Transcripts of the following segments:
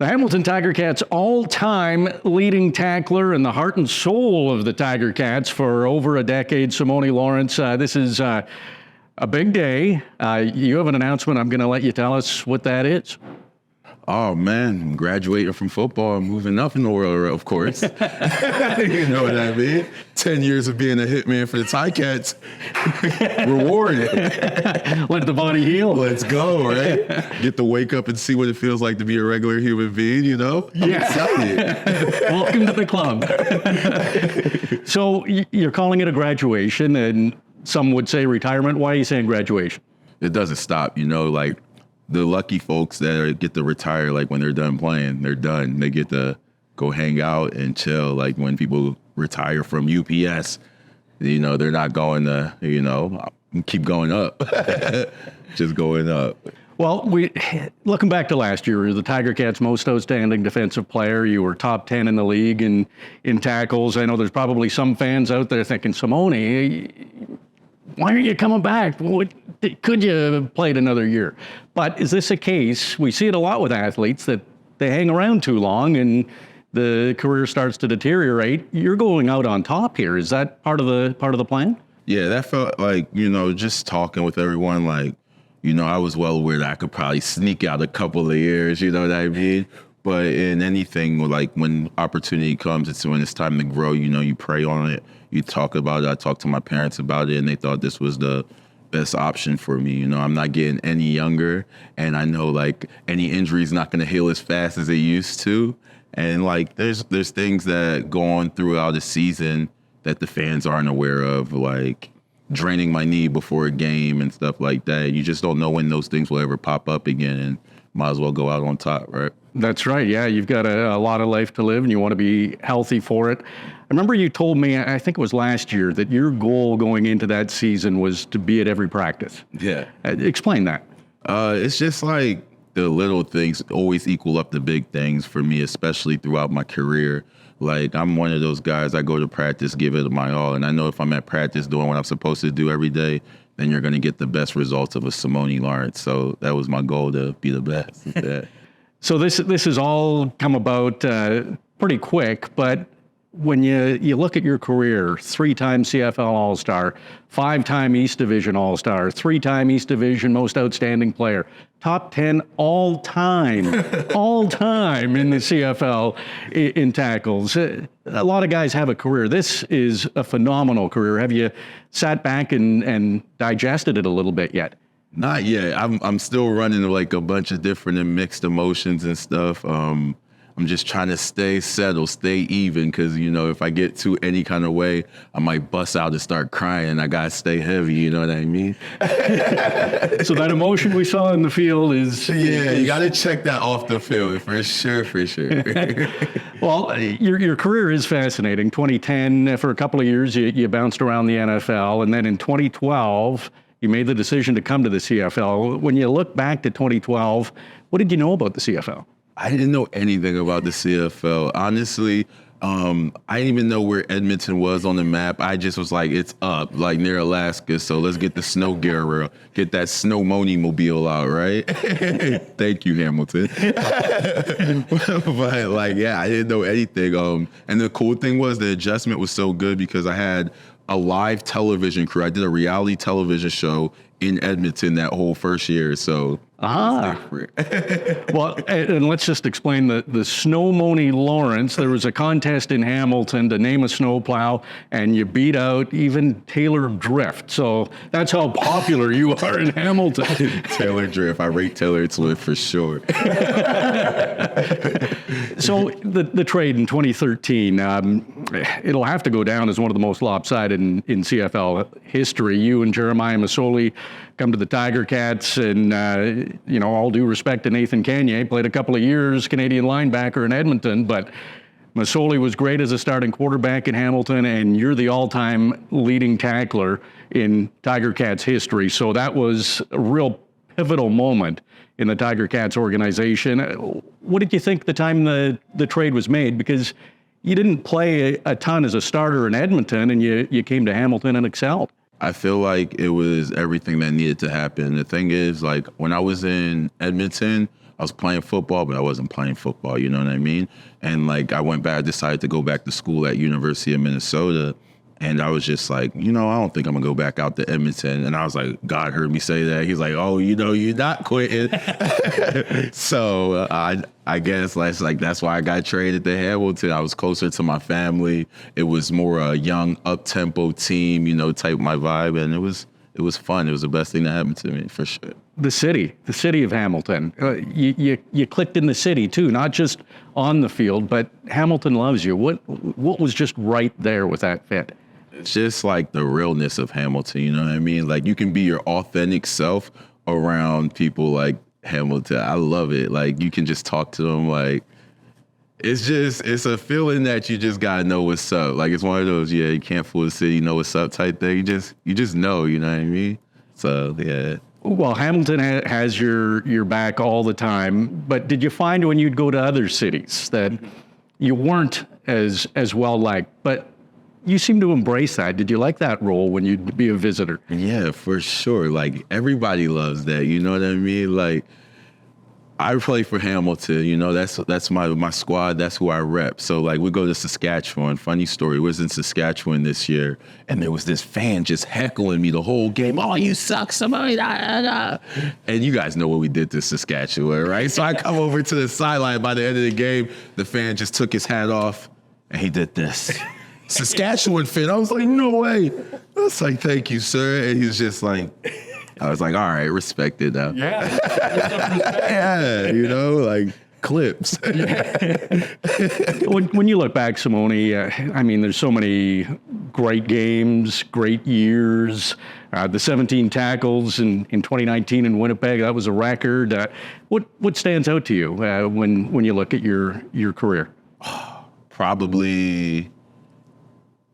The Hamilton Tiger Cats all-time leading tackler and the heart and soul of the Tiger Cats for over a decade, Simone Lawrence. This is a big day. You have an announcement. I'm going to let you tell us what that is. Oh, man, I'm graduating from football and moving up in the world, of course. You know what I mean? 10 years of being a hitman for the Ticats. Rewarded. Let the body heal. Let's go, right? Get to wake up and see what it feels like to be a regular human being, you know? I'm excited. Welcome to the club. So you're calling it a graduation, and some would say retirement. Why are you saying graduation? It doesn't stop, you know, like the lucky folks that get to retire, like when they're done playing, they're done. They get to go hang out and chill. Like when people retire from UPS, you know, they're not going to, you know, keep going up, just going up. Well, looking back to last year, you were the Tiger Cats' most outstanding defensive player. You were top 10 in the league in tackles. I know there's probably some fans out there thinking, Simone, why aren't you coming back? Could you have played another year? But is this a case, we see it a lot with athletes, that they hang around too long and the career starts to deteriorate? You're going out on top here. Is that part of the plan? Yeah, that felt like, you know, just talking with everyone, like, you know, I was well aware that I could probably sneak out a couple of years, you know what I mean? But in anything, like when opportunity comes, it's when it's time to grow, you know, you pray on it, you talk about it. I talked to my parents about it, and they thought this was the best option for me. You know, I'm not getting any younger, and I know like any injury is not going to heal as fast as it used to. And like there's things that go on throughout the season that the fans aren't aware of, like draining my knee before a game and stuff like that. You just don't know when those things will ever pop up again, and might as well go out on top, right? That's right. Yeah, you've got a lot of life to live, and you want to be healthy for it. I remember you told me, I think it was last year, that your goal going into that season was to be at every practice. Yeah. Explain that. It's just like the little things always equal up the big things for me, especially throughout my career. Like, I'm one of those guys, I go to practice, give it my all. And I know if I'm at practice doing what I'm supposed to do every day, then you're going to get the best results of a Simone Lawrence. So that was my goal, to be the best. Yeah. So this has all come about pretty quick, but when you look at your career, 3-time CFL All-Star, 5-time East Division All-Star, 3-time East Division Most Outstanding Player, top 10 all-time in the CFL in tackles. A lot of guys have a career. This is a phenomenal career. Have you sat back and digested it a little bit yet? Not yet. I'm still running like a bunch of different and mixed emotions and stuff. I'm just trying to stay settled, stay even, because, you know, if I get to any kind of way, I might bust out and start crying. I got to stay heavy, you know what I mean? So that emotion we saw in the field is... Yeah, you got to check that off the field, for sure. Well, your career is fascinating. 2010, for a couple of years, you bounced around the NFL, and then in 2012... you made the decision to come to the CFL. When you look back to 2012, what did you know about the CFL? I didn't know anything about the CFL. Honestly, I didn't even know where Edmonton was on the map. I just was like, it's up, like near Alaska, so let's get the snow gear, get that Snowmoni mobile out, right? Thank you, Hamilton. But like, yeah, I didn't know anything. And the cool thing was the adjustment was so good because I had a live television crew. I did a reality television show in Edmonton that whole first year, so... Well, and let's just explain the Snowmoni Lawrence. There was a contest in Hamilton to name a snowplow, and you beat out even Taylor Drift. So that's how popular you are in Hamilton. Taylor Drift. I rate Taylor Swift for sure. So the trade in 2013, it'll have to go down as one of the most lopsided in CFL history. You and Jeremiah Masoli come to the Tiger Cats, and you know, all due respect to Nathan Kanye, played a couple of years Canadian linebacker in Edmonton, but Masoli was great as a starting quarterback in Hamilton, and you're the all-time leading tackler in Tiger Cats history. So that was a real pivotal moment in the Tiger Cats organization. What did you think the time the trade was made? Because you didn't play a ton as a starter in Edmonton, and you came to Hamilton and excelled. I feel like it was everything that needed to happen. The thing is, like, when I was in Edmonton, I was playing football, but I wasn't playing football. You know what I mean? And like I went back, I decided to go back to school at University of Minnesota. And I was just like, I don't think I'm gonna go back out to Edmonton. And I was like, God heard me say that. He's like, oh, you're not quitting. So I guess that's why I got traded to Hamilton. I was closer to my family. It was more a young, up-tempo team, type my vibe. And it was fun. It was the best thing that happened to me, for sure. The city of Hamilton. You clicked in the city too, not just on the field, but Hamilton loves you. What was just right there with that fit? It's just like the realness of Hamilton, you know what I mean? Like you can be your authentic self around people like Hamilton. I love it. Like you can just talk to them. Like it's a feeling that you just gotta know what's up. Like it's one of those, you can't fool the city, what's up type thing. You just know, you know what I mean? So yeah. Well, Hamilton has your back all the time, but did you find when you'd go to other cities that you weren't as well liked, but you seem to embrace that? Did you like that role when you'd be a visitor? Yeah, for sure. Like everybody loves that. You know what I mean? Like I play for Hamilton. That's my squad. That's who I rep. So like we go to Saskatchewan. Funny story. Was in Saskatchewan this year, and there was this fan just heckling me the whole game. Oh, you suck, somebody. And you guys know what we did to Saskatchewan, right? So I come over to the sideline. By the end of the game, the fan just took his hat off and he did this. Saskatchewan fan. I was like, no way. I was like, thank you, sir. And he was just like, I was like, all right, respect it now. Yeah. Yeah, like clips. When you look back, Simone, there's so many great games, great years. The 17 tackles in 2019 in Winnipeg, that was a record. What stands out to you when you look at your career? Probably,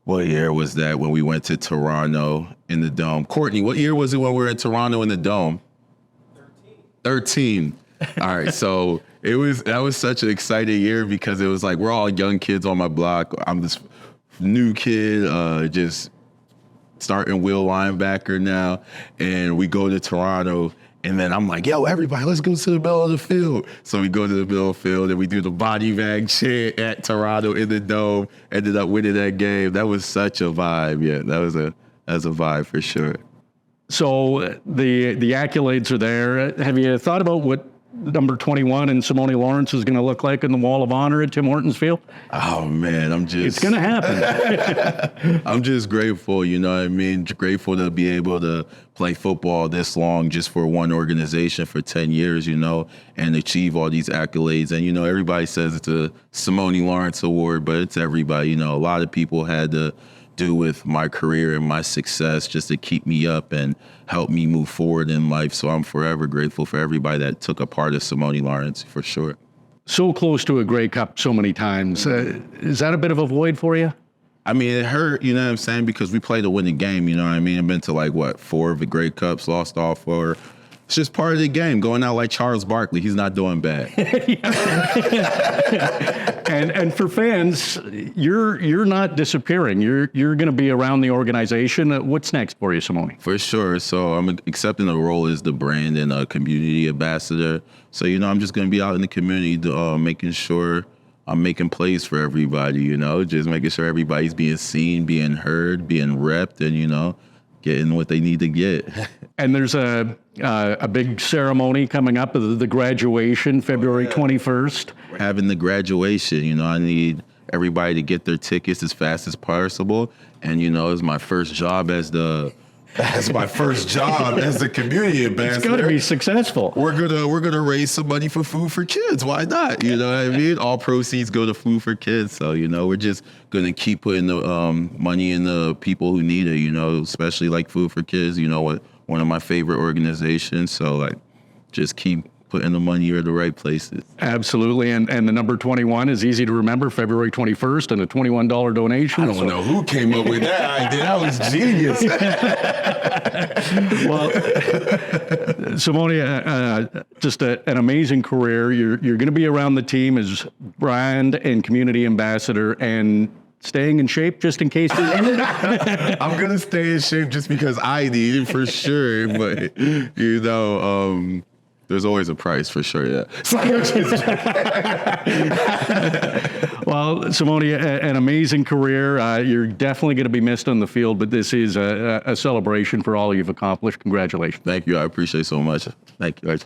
what year was that when we went to Toronto in the Dome? Courtney, what year was it when we were in Toronto in the Dome? 13. All right, so that was such an exciting year because it was like we're all young kids on my block. I'm this new kid, just starting wheel linebacker now, and we go to Toronto. And then I'm like, yo, everybody, let's go to the middle of the field. So we go to the middle of the field and we do the body bag chant at Toronto in the Dome. Ended up winning that game. That was such a vibe. Yeah, that was a vibe for sure. So the accolades are there. Have you thought about what number 21 and Simone Lawrence is going to look like in the Wall of Honor at Tim Hortons Field? Oh, man, it's going to happen. I'm just grateful, you know what I mean? Grateful to be able to play football this long just for one organization for 10 years, and achieve all these accolades. And, everybody says it's a Simone Lawrence Award, but it's everybody. A lot of people had to do with my career and my success just to keep me up and help me move forward in life. So I'm forever grateful for everybody that took a part of Simone Lawrence, for sure. So close to a Grey Cup so many times. Is that a bit of a void for you? I mean, it hurt, you know what I'm saying? Because we played a winning game, you know what I mean? I've been to 4 of the Grey Cups, lost all 4. It's just part of the game. Going out like Charles Barkley, he's not doing bad. And for fans, you're not disappearing. You're going to be around the organization. What's next for you, Simone? For sure. So I'm accepting the role as the brand and a community ambassador. So I'm just going to be out in the community, making sure I'm making plays for everybody. Just making sure everybody's being seen, being heard, being repped, and getting what they need to get. And there's a big ceremony coming up, the graduation, February 21st. We're having the graduation. I need everybody to get their tickets as fast as possible. And, it's my first job as the community ambassador. It's going to be successful. We're gonna raise some money for Food for Kids. Why not? You know what I mean? All proceeds go to Food for Kids. So we're just gonna keep putting the money in the people who need it. Especially like Food for Kids. One of my favorite organizations. So just keep putting the money in the right places. Absolutely. And the number 21 is easy to remember, February 21st, and a $21 donation. I don't know who came up with that idea. That was genius. Well, Simone, just an amazing career. You're going to be around the team as brand and community ambassador, and staying in shape just in case. I'm going to stay in shape just because I need it for sure. But, There's always a price for sure. Yeah. Well, Simone, an amazing career. You're definitely going to be missed on the field, but this is a celebration for all you've accomplished. Congratulations. Thank you. I appreciate it so much. Thank you.